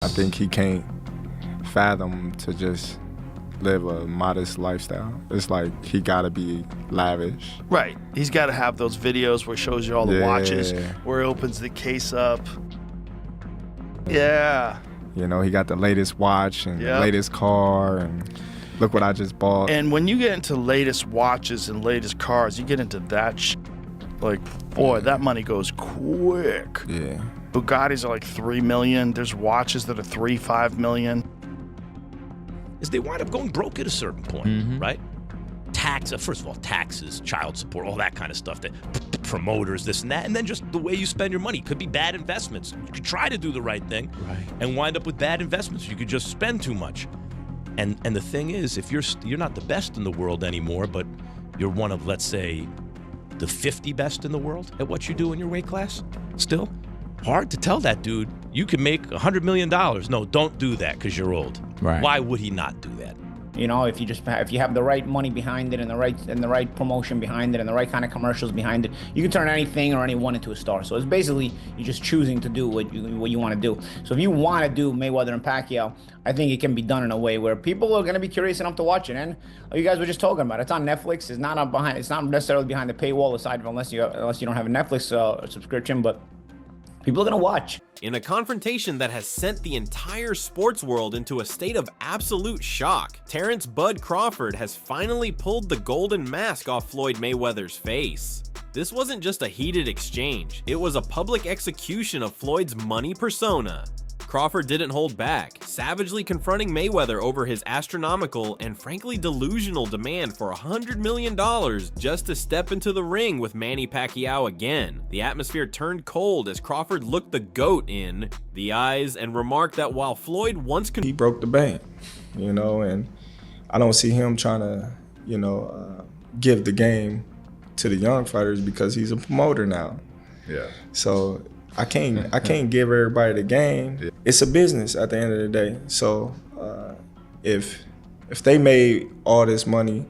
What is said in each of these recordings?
I think he can't fathom to just live a modest lifestyle. It's like he gotta be lavish. Right. He's got to have those videos where it shows you all the watches, where he opens the case up. Yeah. You know, he got the latest watch and the latest car, and look what I just bought. And when you get into latest watches and latest cars, you get into that like, boy, that money goes quick. Yeah. Bugattis are like $3 million. There's watches that are $3-5 million. Is they wind up going broke at a certain point, right? First of all, taxes, child support, all that kind of stuff, that promoters, this and that, and then just the way you spend your money. Could be bad investments. You could try to do the right thing and wind up with bad investments. You could just spend too much. And the thing is, if you're not the best in the world anymore, but you're one of, let's say, the 50 best in the world at what you do in your weight class, still hard to tell that dude you can make $100 million. No, don't do that because you're old. Right. Why would he not do that? You know, if you have the right money behind it and the right promotion behind it and the right kind of commercials behind it, you can turn anything or anyone into a star. So it's basically you're just choosing to do what you want to do. So if you want to do Mayweather and Pacquiao, I think it can be done in a way where people are going to be curious enough to watch it. And you guys were just talking about, it's on Netflix. It's not it's not necessarily behind the paywall, aside from unless you don't have a Netflix subscription, but people are going to watch. In a confrontation that has sent the entire sports world into a state of absolute shock, Terence "Bud" Crawford has finally pulled the golden mask off Floyd Mayweather's face. This wasn't just a heated exchange, it was a public execution of Floyd's money persona. Crawford didn't hold back, savagely confronting Mayweather over his astronomical and frankly delusional demand for $100 million just to step into the ring with Manny Pacquiao again. The atmosphere turned cold as Crawford looked the GOAT in the eyes and remarked that while Floyd once he broke the bank, you know, and I don't see him trying to, you know, give the game to the young fighters because he's a promoter now. Yeah. So I can't give everybody the game. Yeah. It's a business at the end of the day. So if they made all this money,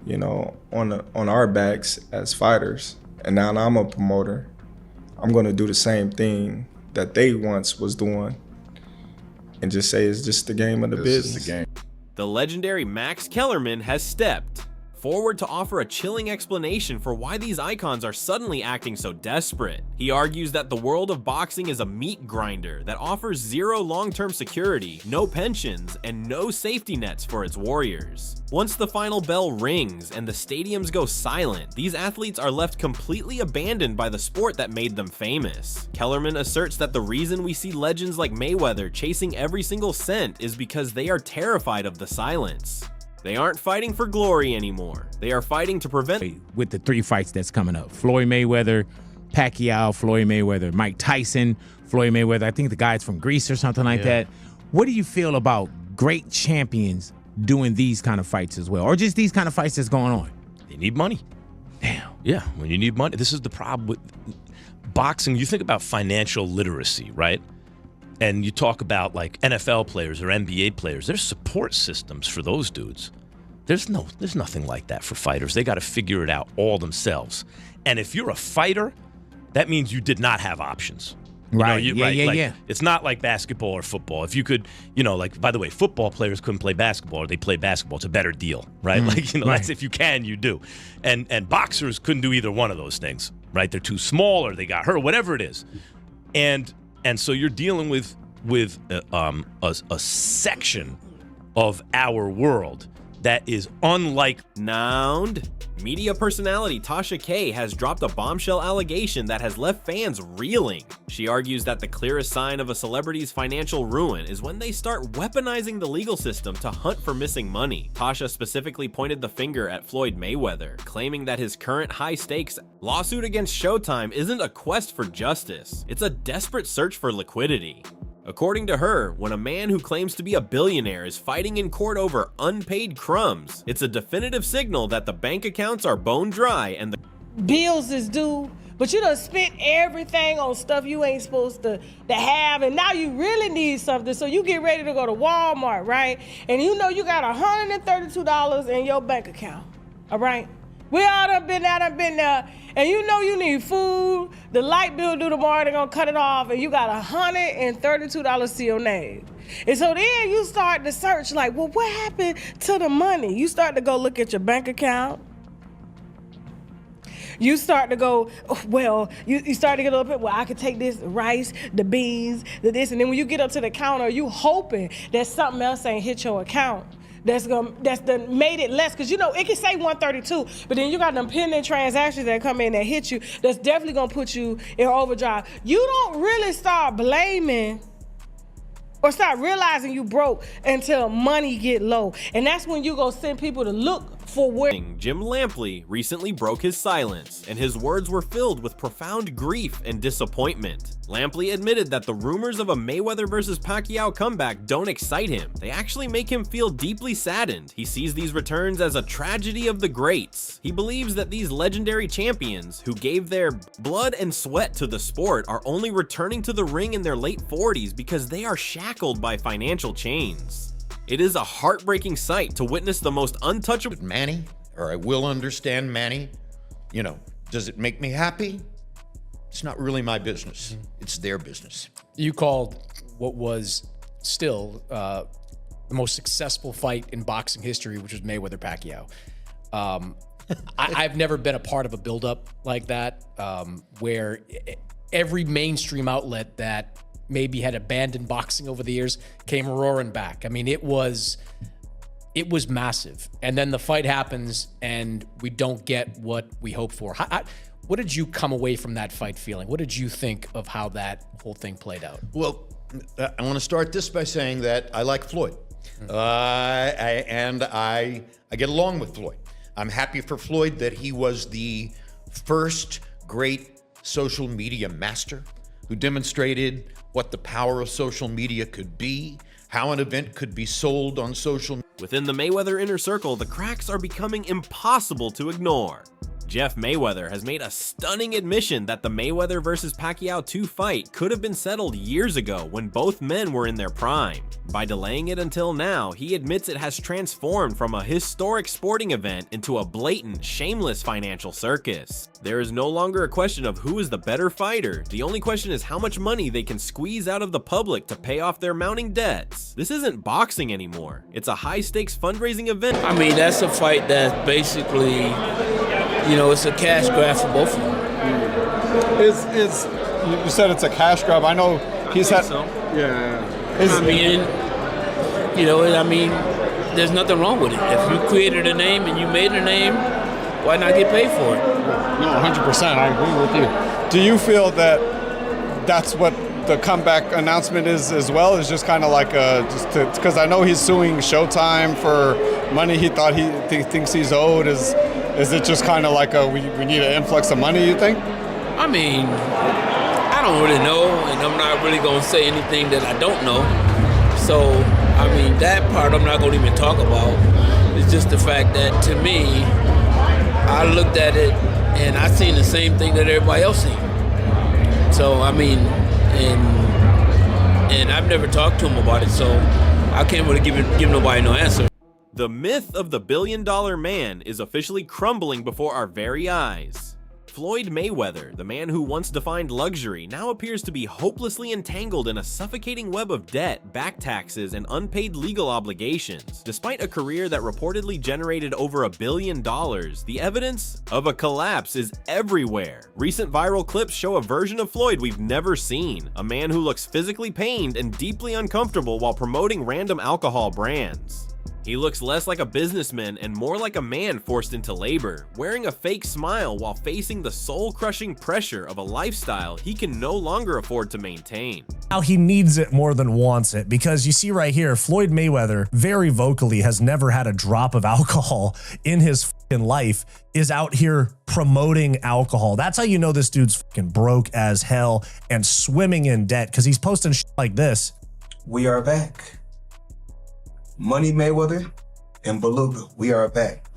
you know, on our backs as fighters, and now I'm a promoter, I'm gonna do the same thing that they once was doing, and just say it's just the game of the business. The game. The legendary Max Kellerman has stepped forward to offer a chilling explanation for why these icons are suddenly acting so desperate. He argues that the world of boxing is a meat grinder that offers zero long-term security, no pensions, and no safety nets for its warriors. Once the final bell rings and the stadiums go silent, these athletes are left completely abandoned by the sport that made them famous. Kellerman asserts that the reason we see legends like Mayweather chasing every single cent is because they are terrified of the silence. They aren't fighting for glory anymore. They are fighting to prevent... With the 3 fights that's coming up, Floyd Mayweather, Pacquiao, Floyd Mayweather, Mike Tyson, Floyd Mayweather, I think the guy's from Greece or something like that. What do you feel about great champions doing these kind of fights as well? Or just these kind of fights that's going on? They need money. Damn. Yeah, when you need money. This is the problem with boxing. You think about financial literacy, right? And you talk about like NFL players or NBA players, there's support systems for those dudes. There's nothing like that for fighters. They got to figure it out all themselves. And if you're a fighter, that means you did not have options. Right. Yeah. It's not like basketball or football. If you could, you know, like, by the way, football players couldn't play basketball or they play basketball. It's a better deal, right? Like, you know, that's if you can, you do. And boxers couldn't do either one of those things, right? They're too small or they got hurt, whatever it is. And so you're dealing with a section of our world that is unlike. Nound. Media personality Tasha K has dropped a bombshell allegation that has left fans reeling. She argues that the clearest sign of a celebrity's financial ruin is when they start weaponizing the legal system to hunt for missing money. Tasha specifically pointed the finger at Floyd Mayweather, claiming that his current high-stakes lawsuit against Showtime isn't a quest for justice, it's a desperate search for liquidity. According to her, when a man who claims to be a billionaire is fighting in court over unpaid crumbs, it's a definitive signal that the bank accounts are bone dry and the bills is due, but you done spent everything on stuff you ain't supposed to have, and now you really need something, so you get ready to go to Walmart, right? And you know you got $132 in your bank account, all right? We all done been there, and you know you need food. The light bill due tomorrow, they're gonna cut it off, and you got $132 to your name. And so then you start to search like, well, what happened to the money? You start to go look at your bank account. You start to go, well, you start to get a little bit, well, I could take this rice, the beans, the this, and then when you get up to the counter, you hoping that something else ain't hit your account. That's done made it less, because you know it can say 132, but then you got them pending transactions that come in that hit you. That's definitely gonna put you in overdrive. You don't really start blaming or start realizing you broke until money get low, and that's when you go send people to look for where. Jim Lampley recently broke his silence, and his words were filled with profound grief and disappointment. Lampley admitted that the rumors of a Mayweather versus Pacquiao comeback don't excite him. They actually make him feel deeply saddened. He sees these returns as a tragedy of the greats. He believes that these legendary champions, who gave their blood and sweat to the sport, are only returning to the ring in their late 40s because they are shackled by financial chains. It is a heartbreaking sight to witness the most untouchable. Manny, or I will understand Manny, you know, does it make me happy? It's not really my business. It's their business. You called what was still the most successful fight in boxing history, which was Mayweather-Pacquiao. I've never been a part of a buildup like that, where every mainstream outlet that maybe had abandoned boxing over the years came roaring back. I mean, it was massive. And then the fight happens and we don't get what we hoped for. What did you come away from that fight feeling? What did you think of how that whole thing played out? Well, I want to start this by saying that I like Floyd. I get along with Floyd. I'm happy for Floyd that he was the first great social media master who demonstrated what the power of social media could be, how an event could be sold on social media. Within the Mayweather inner circle, the cracks are becoming impossible to ignore. Jeff Mayweather has made a stunning admission that the Mayweather vs. Pacquiao 2 fight could have been settled years ago when both men were in their prime. By delaying it until now, he admits it has transformed from a historic sporting event into a blatant, shameless financial circus. There is no longer a question of who is the better fighter. The only question is how much money they can squeeze out of the public to pay off their mounting debts. This isn't boxing anymore. It's a high-stakes fundraising event. I mean, that's a fight that basically, you know, it's a cash grab for both of them. You said it's a cash grab. I know he's had. So. Yeah. I mean, you know, there's nothing wrong with it. If you created a name and you made a name, why not get paid for it? No, 100%. I agree with you. Do you feel that that's what the comeback announcement is as well? Is just kind of like because I know he's suing Showtime for money he thought he thinks he's owed. Is it just kind of like we need an influx of money, you think? I mean, I don't really know, and I'm not really going to say anything that I don't know. So, I mean, that part I'm not going to even talk about. It's just the fact that, to me, I looked at it, and I seen the same thing that everybody else seen. So, I mean, and I've never talked to him about it, so I can't really give nobody no answer. The myth of the billion-dollar man is officially crumbling before our very eyes. Floyd Mayweather, the man who once defined luxury, now appears to be hopelessly entangled in a suffocating web of debt, back taxes, and unpaid legal obligations. Despite a career that reportedly generated over $1 billion, the evidence of a collapse is everywhere. Recent viral clips show a version of Floyd we've never seen, a man who looks physically pained and deeply uncomfortable while promoting random alcohol brands. He looks less like a businessman and more like a man forced into labor, wearing a fake smile while facing the soul-crushing pressure of a lifestyle he can no longer afford to maintain. Now he needs it more than wants it, because you see right here, Floyd Mayweather very vocally has never had a drop of alcohol in his fucking life, is out here promoting alcohol. That's how you know this dude's fucking broke as hell and swimming in debt, because he's posting shit like this. We are back. Money Mayweather and Beluga, we are back.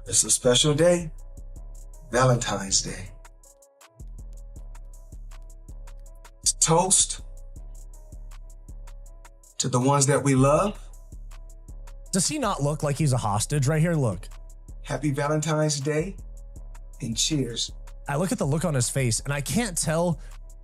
It's a special day, Valentine's Day. It's toast to the ones that we love. Does he not look like he's a hostage right here? Look. Happy Valentine's Day and cheers. I look at the look on his face and I can't tell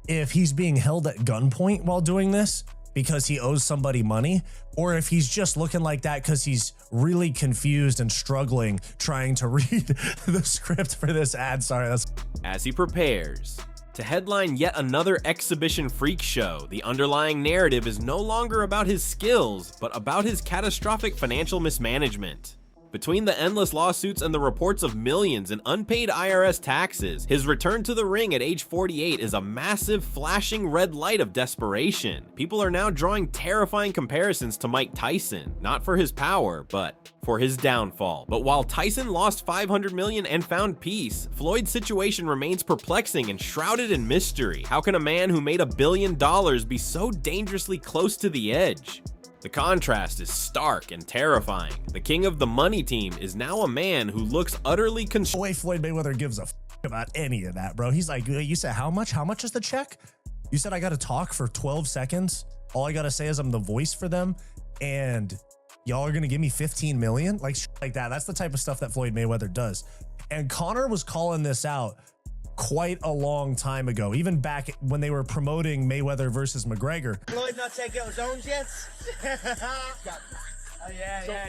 if he's being held at gunpoint while doing this because he owes somebody money, or if he's just looking like that because he's really confused and struggling trying to read the script for this ad. Sorry, that's... As he prepares to headline yet another exhibition freak show, the underlying narrative is no longer about his skills, but about his catastrophic financial mismanagement. Between the endless lawsuits and the reports of millions in unpaid IRS taxes, his return to the ring at age 48 is a massive flashing red light of desperation. People are now drawing terrifying comparisons to Mike Tyson, not for his power, but for his downfall. But while Tyson lost $500 million and found peace, Floyd's situation remains perplexing and shrouded in mystery. How can a man who made $1 billion be so dangerously close to the edge? The contrast is stark and terrifying. The king of the money team is now a man who looks utterly The way Floyd Mayweather gives a f about any of that, bro. He's like, you said how much? How much is the check? You said I got to talk for 12 seconds. All I got to say is I'm the voice for them. And y'all are going to give me 15 million? Like that. That's the type of stuff that Floyd Mayweather does. And Conor was calling this out quite a long time ago, even back when they were promoting Mayweather versus McGregor. Floyd not take out zones yet? Oh, yeah.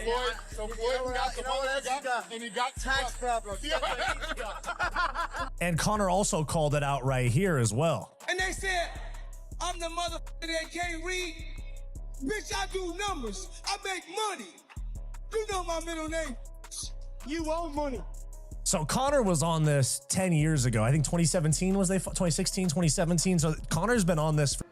So Floyd got the money, and he got tax problems. And Conor also called it out right here as well. And they said, I'm the motherfucker that can't read. Bitch, I do numbers. I make money. You know my middle name. You owe money. So Conor was on this 10 years ago. I think 2017 was 2016, 2017. So Conor's been on this for...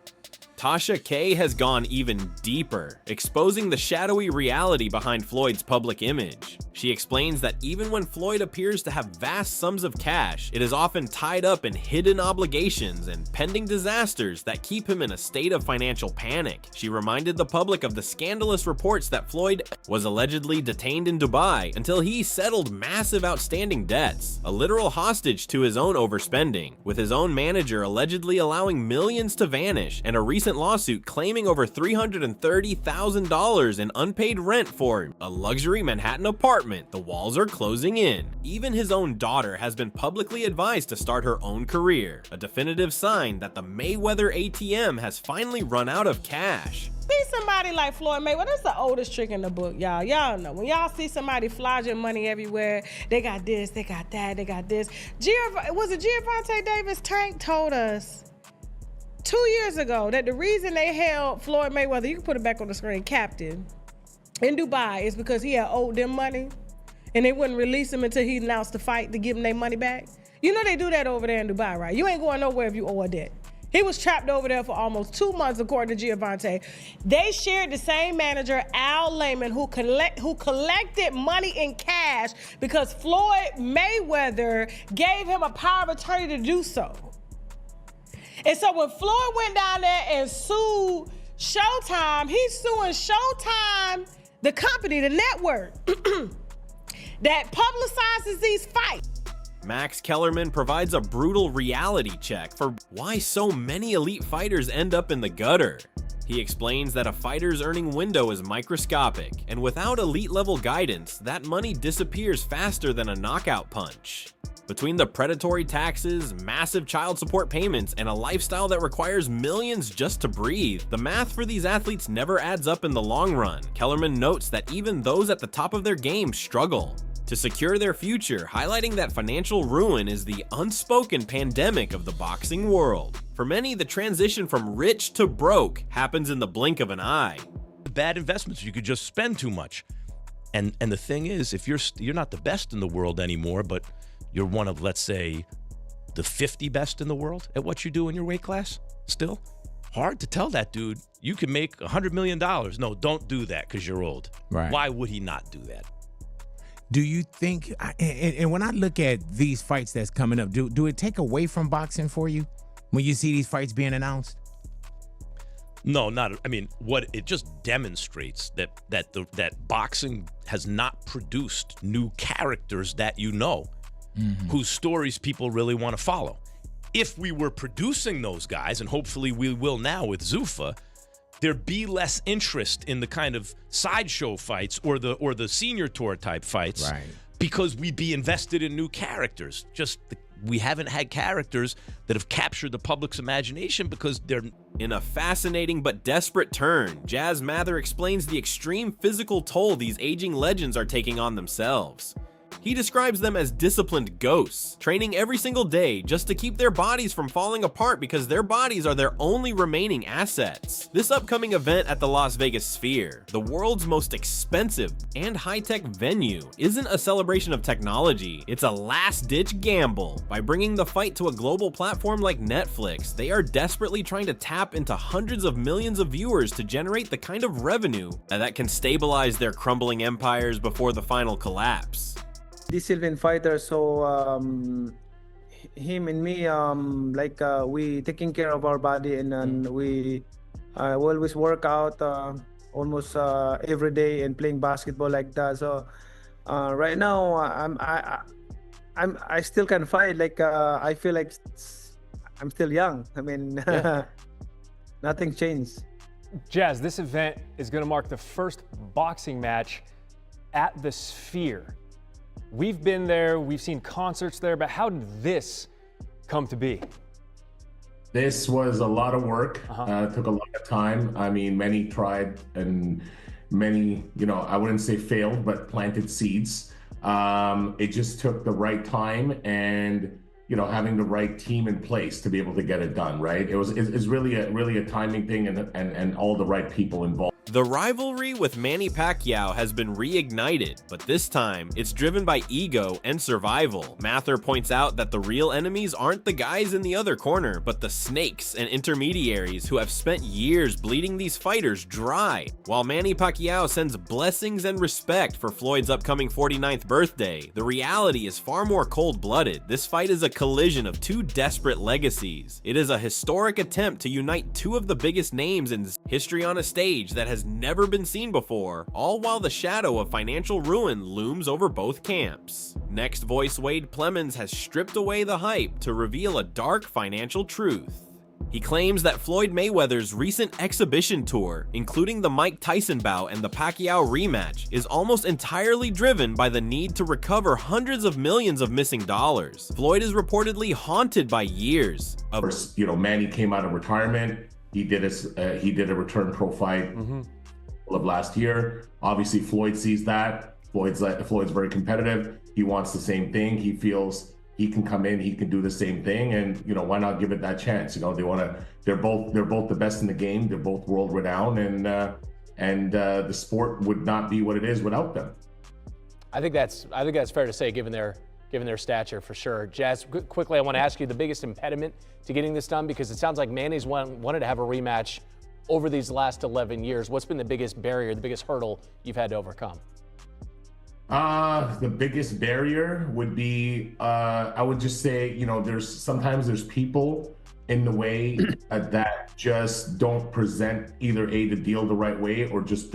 Tasha K has gone even deeper, exposing the shadowy reality behind Floyd's public image. She explains that even when Floyd appears to have vast sums of cash, it is often tied up in hidden obligations and pending disasters that keep him in a state of financial panic. She reminded the public of the scandalous reports that Floyd was allegedly detained in Dubai until he settled massive outstanding debts, a literal hostage to his own overspending, with his own manager allegedly allowing millions to vanish, and a recent lawsuit claiming over $330,000 in unpaid rent for a luxury Manhattan apartment. The walls are closing in. Even his own daughter has been publicly advised to start her own career, a definitive sign that the Mayweather ATM has finally run out of cash. See somebody like Floyd Mayweather, that's the oldest trick in the book, y'all. Y'all know, when y'all see somebody flogging money everywhere, they got this, they got that, they got this. Was it Gervonta Davis? Tank told us 2 years ago that the reason they held Floyd Mayweather, you can put it back on the screen, captive in Dubai is because he had owed them money and they wouldn't release him until he announced the fight to give them their money back. You know they do that over there in Dubai, right? You ain't going nowhere if you owe a debt. He was trapped over there for almost 2 months, according to Gervonta. They shared the same manager, Al Layman, who collected money in cash because Floyd Mayweather gave him a power of attorney to do so. And so when Floyd went down there and sued Showtime, he's suing Showtime, the company, the network, that publicizes these fights. Max Kellerman provides a brutal reality check for why so many elite fighters end up in the gutter. He explains that a fighter's earning window is microscopic, and without elite-level guidance, that money disappears faster than a knockout punch. Between the predatory taxes, massive child support payments, and a lifestyle that requires millions just to breathe, the math for these athletes never adds up in the long run. Kellerman notes that even those at the top of their game struggle to secure their future, highlighting that financial ruin is the unspoken pandemic of the boxing world. For many, the transition from rich to broke happens in the blink of an eye. Bad investments, you could just spend too much. And the thing is, if you're not the best in the world anymore, but you're one of, let's say, the 50 best in the world at what you do in your weight class, still hard to tell that dude, you can make $100 million. No, don't do that because you're old. Right. Why would he not do that? Do you think, and when I look at these fights that's coming up, do it take away from boxing for you when you see these fights being announced? No, not. I mean, what it just demonstrates that boxing has not produced new characters that you know, whose stories people really want to follow. If we were producing those guys, and hopefully we will now with Zuffa, there'd be less interest in the kind of sideshow fights or the senior tour type fights, right, because we'd be invested in new characters. We haven't had characters that have captured the public's imagination because they're... In a fascinating but desperate turn, Jazz Mather explains the extreme physical toll these aging legends are taking on themselves. He describes them as disciplined ghosts, training every single day just to keep their bodies from falling apart because their bodies are their only remaining assets. This upcoming event at the Las Vegas Sphere, the world's most expensive and high-tech venue, isn't a celebration of technology, it's a last-ditch gamble. By bringing the fight to a global platform like Netflix, they are desperately trying to tap into hundreds of millions of viewers to generate the kind of revenue that can stabilize their crumbling empires before the final collapse. This Sylvan fighter, so him and me, we taking care of our body, and we always work out almost every day and playing basketball like that. So right now I still can fight. I feel like I'm still young. I mean, nothing changed. Jazz, this event is going to mark the first boxing match at the Sphere. We've been there, we've seen concerts there, but how did this come to be? This was a lot of work, took a lot of time. I mean, many tried and many, I wouldn't say failed, but planted seeds. It just took the right time and, having the right team in place to be able to get it done, right? It's really a timing thing and all the right people involved. The rivalry with Manny Pacquiao has been reignited, but this time it's driven by ego and survival. Mather points out that the real enemies aren't the guys in the other corner, but the snakes and intermediaries who have spent years bleeding these fighters dry. While Manny Pacquiao sends blessings and respect for Floyd's upcoming 49th birthday, the reality is far more cold-blooded. This fight is a collision of two desperate legacies. It is a historic attempt to unite two of the biggest names in history on a stage that has never been seen before, all while the shadow of financial ruin looms over both camps. Next voice Wade Plemons has stripped away the hype to reveal a dark financial truth. He claims that Floyd Mayweather's recent exhibition tour, including the Mike Tyson bout and the Pacquiao rematch, is almost entirely driven by the need to recover hundreds of millions of missing dollars. Floyd is reportedly haunted by years of... Manny came out of retirement. He did a return pro fight of last year. Obviously, Floyd sees that. Floyd's very competitive. He wants the same thing. He feels he can come in, he can do the same thing, and why not give it that chance? They're both the best in the game. They're both world renowned, and the sport would not be what it is without them. I think that's fair to say, given their stature, for sure. Jazz, quickly, I want to ask you the biggest impediment to getting this done, because it sounds like Manny's wanted to have a rematch over these last 11 years. What's been the biggest barrier, the biggest hurdle you've had to overcome? The biggest barrier would be, I would just say, sometimes there's people in the way that just don't present either the deal the right way, or just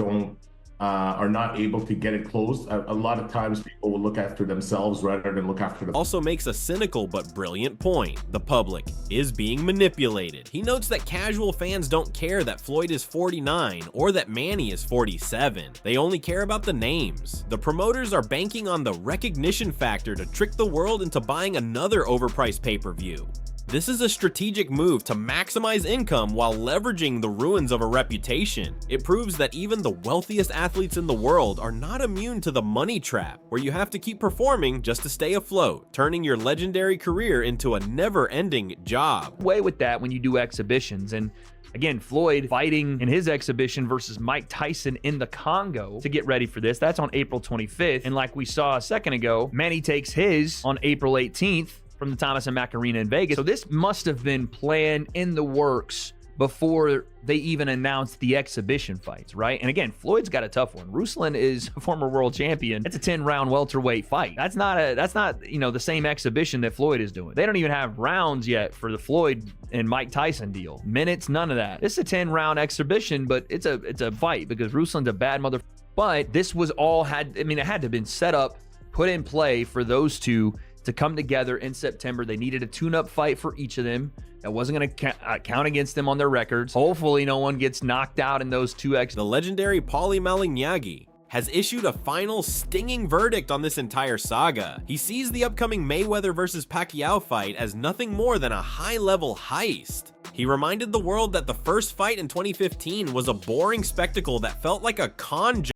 are not able to get it closed. A lot of times people will look after themselves rather than look after the... Also makes a cynical but brilliant point. The public is being manipulated. He notes that casual fans don't care that Floyd is 49 or that Manny is 47. They only care about the names. The promoters are banking on the recognition factor to trick the world into buying another overpriced pay-per-view. This is a strategic move to maximize income while leveraging the ruins of a reputation. It proves that even the wealthiest athletes in the world are not immune to the money trap, where you have to keep performing just to stay afloat, turning your legendary career into a never-ending job. Way with that when you do exhibitions, and again, Floyd fighting in his exhibition versus Mike Tyson in the Congo to get ready for this. That's on April 25th. And like we saw a second ago, Manny takes his on April 18th. From the Thomas and Mack Arena in Vegas. So this must have been planned in the works before they even announced the exhibition fights, right? And again, Floyd's got a tough one. Ruslan is a former world champion. It's a 10-round welterweight fight. That's not the same exhibition that Floyd is doing. They don't even have rounds yet for the Floyd and Mike Tyson deal. Minutes, none of that. This is a 10-round exhibition, but it's a fight because Ruslan's a bad mother. But this was all it had to have been set up, put in play for those two to come together in September. They needed a tune-up fight for each of them. That wasn't going to count against them on their records. Hopefully no one gets knocked out in those two The legendary Paulie Malignaggi has issued a final stinging verdict on this entire saga. He sees the upcoming Mayweather versus Pacquiao fight as nothing more than a high-level heist. He reminded the world that the first fight in 2015 was a boring spectacle that felt like a con job